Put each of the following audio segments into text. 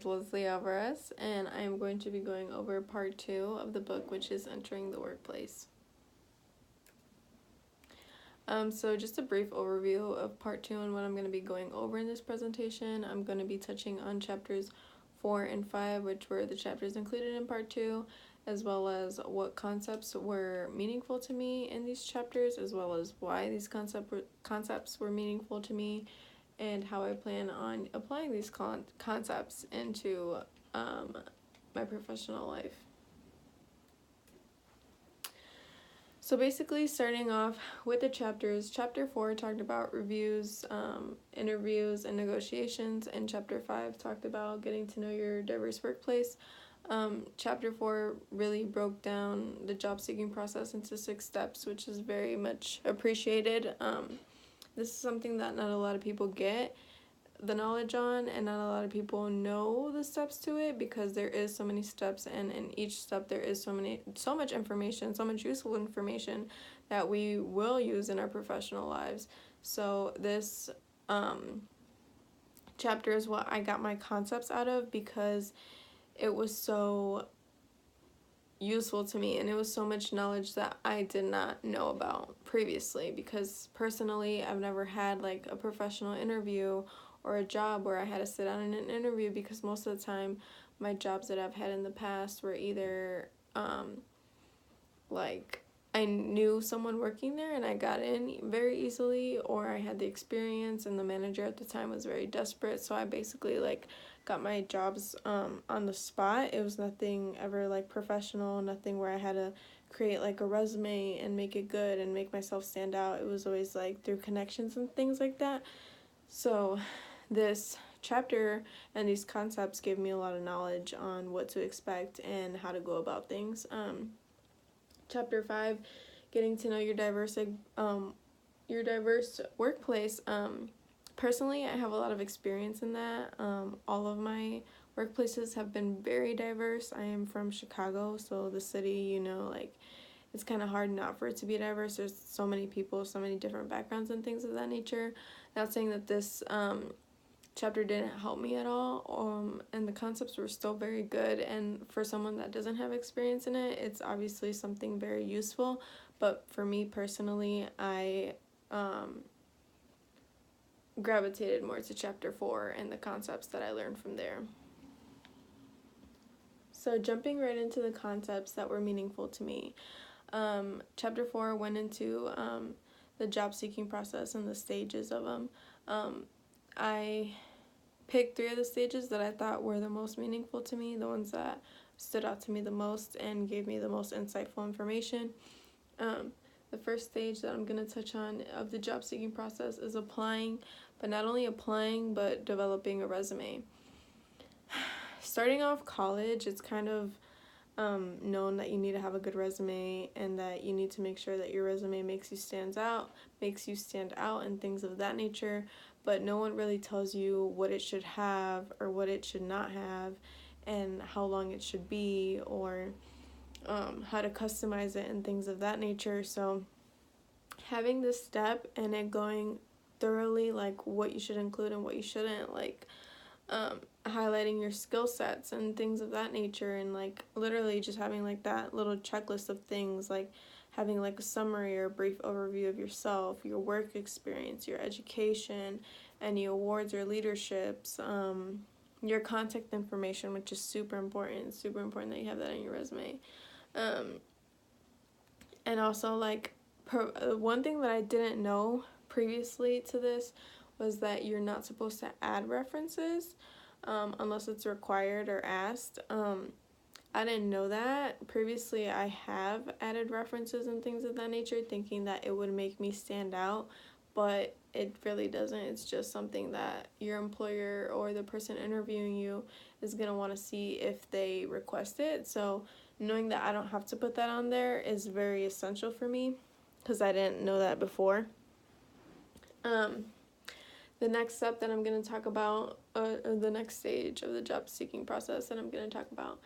is Leslie Alvarez, and I am going to be going over part 2 of the book, which is Entering the Workplace. So just a brief overview of part 2 and what I'm going to be going over in this presentation. I'm going to be touching on chapters 4 and 5, which were the chapters included in part 2, as well as what concepts were meaningful to me in these chapters, as well as why these concepts were meaningful to me, and how I plan on applying these concepts into my professional life. So basically, starting off with the chapters, Chapter 4 talked about reviews, interviews, and negotiations, and Chapter 5 talked about getting to know your diverse workplace. Chapter 4 really broke down the job seeking process into 6 steps, which is very much appreciated. This is something that not a lot of people get the knowledge on, and not a lot of people know the steps to it, because there is so many steps, and in each step there is so much information, so much useful information that we will use in our professional lives. So this chapter is what I got my concepts out of, because it was so useful to me, and it was so much knowledge that I did not know about previously, because personally I've never had like a professional interview or a job where I had to sit down in an interview, because most of the time my jobs that I've had in the past were either like I knew someone working there and I got in very easily, or I had the experience and the manager at the time was very desperate, so I basically like got my jobs on the spot. It was nothing ever like professional, nothing where I had to create like a resume and make it good and make myself stand out. It was always like through connections and things like that. So this chapter and these concepts gave me a lot of knowledge on what to expect and how to go about things. Chapter 5, getting to know your diverse workplace. Personally, I have a lot of experience in that. All of my workplaces have been very diverse. I am from Chicago, so the city, like it's kind of hard not for it to be diverse. There's so many people, so many different backgrounds and things of that nature. Not saying that this chapter didn't help me at all, and the concepts were still very good, and for someone that doesn't have experience in it, it's obviously something very useful. But for me personally, I gravitated more to chapter 4 and the concepts that I learned from there. So jumping right into the concepts that were meaningful to me, chapter 4 went into the job seeking process and the stages of them. I picked 3 of the stages that I thought were the most meaningful to me, the ones that stood out to me the most and gave me the most insightful information. The first stage that I'm going to touch on of the job seeking process is applying, but not only applying, but developing a resume. Starting off college, it's kind of known that you need to have a good resume, and that you need to make sure that your resume makes you stand out, and things of that nature, but no one really tells you what it should have or what it should not have, and how long it should be, or how to customize it and things of that nature. So having this step and it going thoroughly, like what you should include and what you shouldn't, like highlighting your skill sets and things of that nature, and like literally just having like that little checklist of things, like having like a summary or a brief overview of yourself, your work experience, your education, any awards or leaderships, your contact information, which is super important that you have that in your resume. And also like one thing that I didn't know previously to this was that you're not supposed to add references unless it's required or asked. I didn't know that. Previously, I have added references and things of that nature, thinking that it would make me stand out, but it really doesn't. It's just something that your employer or the person interviewing you is going to want to see if they request it. So knowing that I don't have to put that on there is very essential for me, because I didn't know that before. The next step that I'm going to talk about, the next stage of the job seeking process that I'm going to talk about,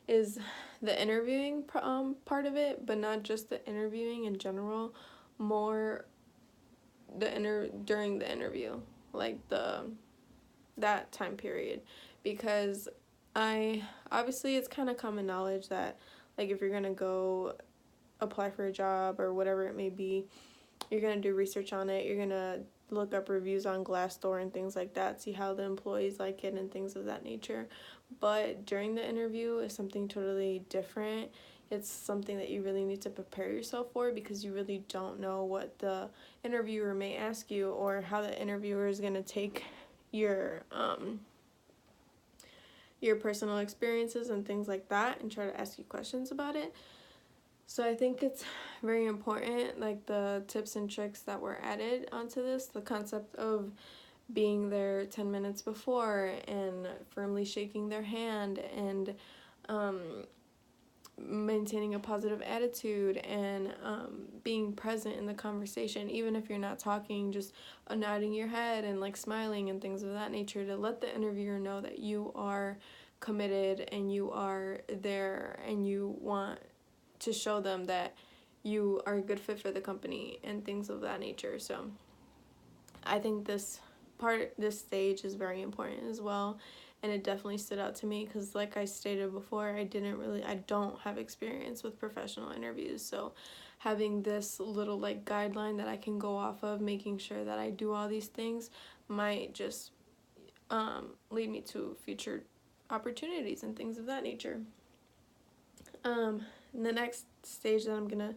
is the interviewing part of it, but not just the interviewing in general, more during the interview, like that time period, because Obviously it's kind of common knowledge that, like, if you're gonna go apply for a job or whatever it may be, you're gonna do research on it. You're gonna look up reviews on Glassdoor and things like that, see how the employees like it and things of that nature. But during the interview is something totally different. It's something that you really need to prepare yourself for, because you really don't know what the interviewer may ask you, or how the interviewer is gonna take your personal experiences and things like that and try to ask you questions about it. So I think it's very important, like the tips and tricks that were added onto this, the concept of being there 10 minutes before and firmly shaking their hand, and maintaining a positive attitude, and being present in the conversation, even if you're not talking, just nodding your head and like smiling and things of that nature, to let the interviewer know that you are committed and you are there and you want to show them that you are a good fit for the company and things of that nature. So I think this stage is very important as well, and it definitely stood out to me because, like I stated before, I don't have experience with professional interviews. So having this little like guideline that I can go off of, making sure that I do all these things, might just lead me to future opportunities and things of that nature. The next stage that I'm gonna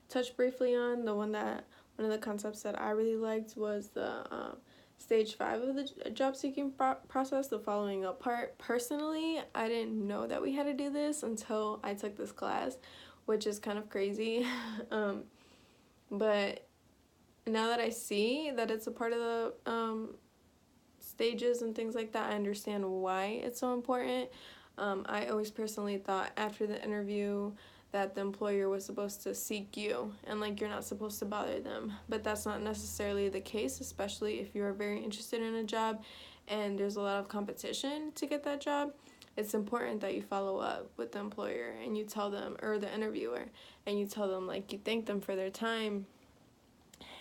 touch briefly on, one of the concepts that I really liked, was the stage 5 of the job seeking process, the following up part. Personally, I didn't know that we had to do this until I took this class, which is kind of crazy. But now that I see that it's a part of the stages and things like that, I understand why it's so important. I always personally thought after the interview that the employer was supposed to seek you and like you're not supposed to bother them, but that's not necessarily the case, especially if you're very interested in a job and there's a lot of competition to get that job. It's important that you follow up with the employer and you tell them, or the interviewer, and you tell them, like, you thank them for their time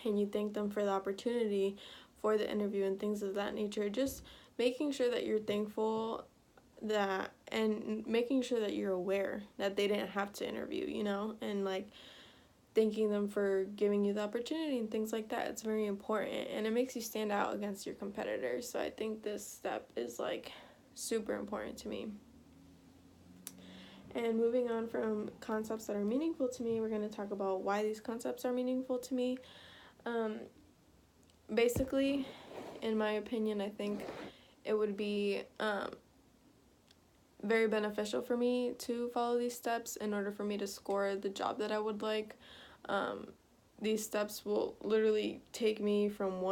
and you thank them for the opportunity for the interview and things of that nature. Just making sure that you're thankful, that, and making sure that you're aware that they didn't have to interview, and like thanking them for giving you the opportunity and things like that. It's very important, and it makes you stand out against your competitors. So I think this step is like super important to me. And moving on from concepts that are meaningful to me, we're going to talk about why these concepts are meaningful to me. Basically, in my opinion, I think it would be very beneficial for me to follow these steps in order for me to score the job that I would like. These steps will literally take me from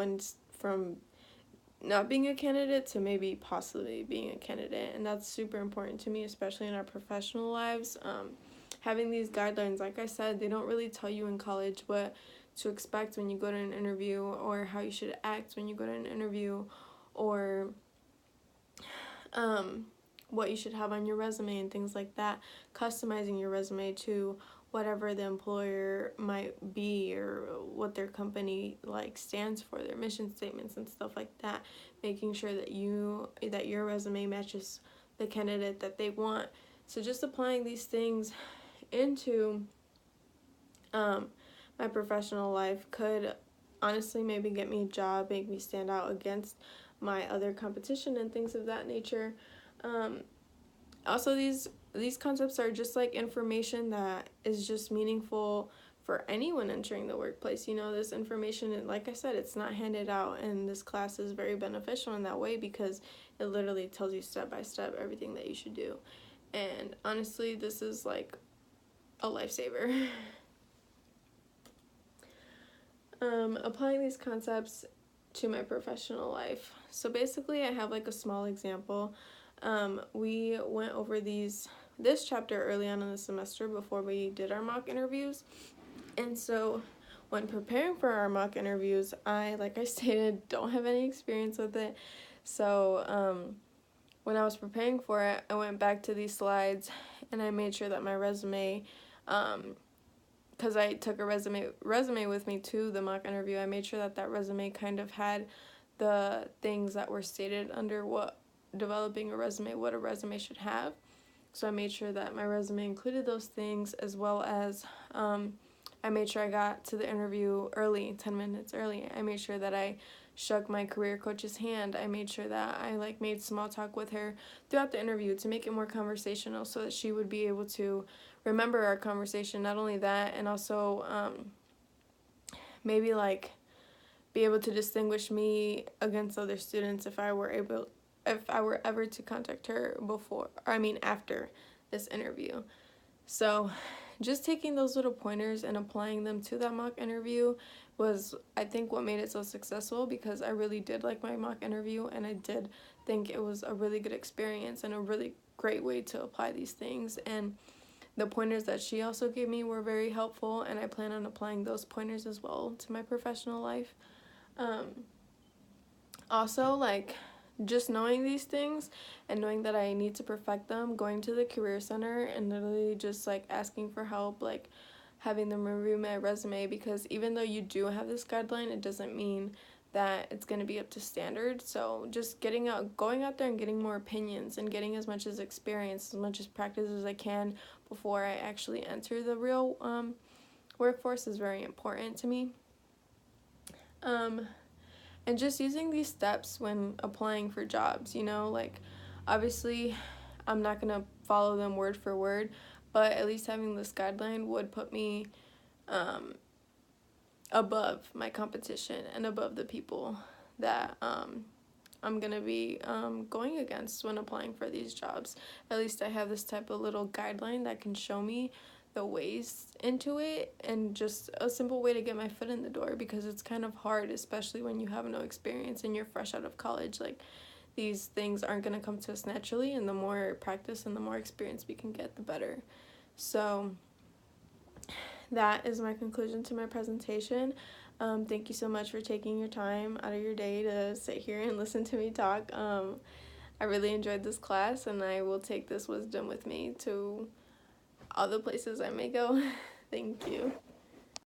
not being a candidate to maybe possibly being a candidate, and that's super important to me, especially in our professional lives. Having these guidelines, like I said, they don't really tell you in college what to expect when you go to an interview, or how you should act when you go to an interview, or what you should have on your resume and things like that. Customizing your resume to whatever the employer might be, or what their company like stands for, their mission statements and stuff like that. Making sure that your resume matches the candidate that they want. So just applying these things into my professional life could honestly maybe get me a job, make me stand out against my other competition and things of that nature. Also, these concepts are just like information that is just meaningful for anyone entering the workplace. This information, like I said, it's not handed out, and this class is very beneficial in that way because it literally tells you step by step everything that you should do. And honestly, this is like a lifesaver. Applying these concepts to my professional life. So basically, I have like a small example. We went over this chapter early on in the semester before we did our mock interviews. And so when preparing for our mock interviews, like I stated, don't have any experience with it. So when I was preparing for it, I went back to these slides and I made sure that my resume, because I took a resume with me to the mock interview, I made sure that resume kind of had the things that were stated under what developing a resume, what a resume should have. So I made sure that my resume included those things, as well as I made sure I got to the interview early, 10 minutes early. I made sure that I shook my career coach's hand. I made sure that I made small talk with her throughout the interview to make it more conversational, so that she would be able to remember our conversation. Not only that, and also maybe be able to distinguish me against other students if I were ever to contact her after this interview. So just taking those little pointers and applying them to that mock interview was, I think, what made it so successful, because I really did like my mock interview, and I did think it was a really good experience and a really great way to apply these things. And the pointers that she also gave me were very helpful, and I plan on applying those pointers as well to my professional life. Also, just knowing these things and knowing that I need to perfect them, going to the career center and literally just asking for help, having them review my resume, because even though you do have this guideline, it doesn't mean that it's going to be up to standard. So just going out there and getting more opinions and getting as much as experience, as much as practice as I can before I actually enter the real workforce is very important to me. And just using these steps when applying for jobs, obviously I'm not going to follow them word for word, but at least having this guideline would put me above my competition and above the people that I'm going to be going against when applying for these jobs. At least I have this type of little guideline that can show me the ways into it, and just a simple way to get my foot in the door, because it's kind of hard, especially when you have no experience and you're fresh out of college. These things aren't going to come to us naturally, and the more practice and the more experience we can get, the better. So that is my conclusion to my presentation. Thank you so much for taking your time out of your day to sit here and listen to me talk. I really enjoyed this class, and I will take this wisdom with me to all the places I may go. Thank you.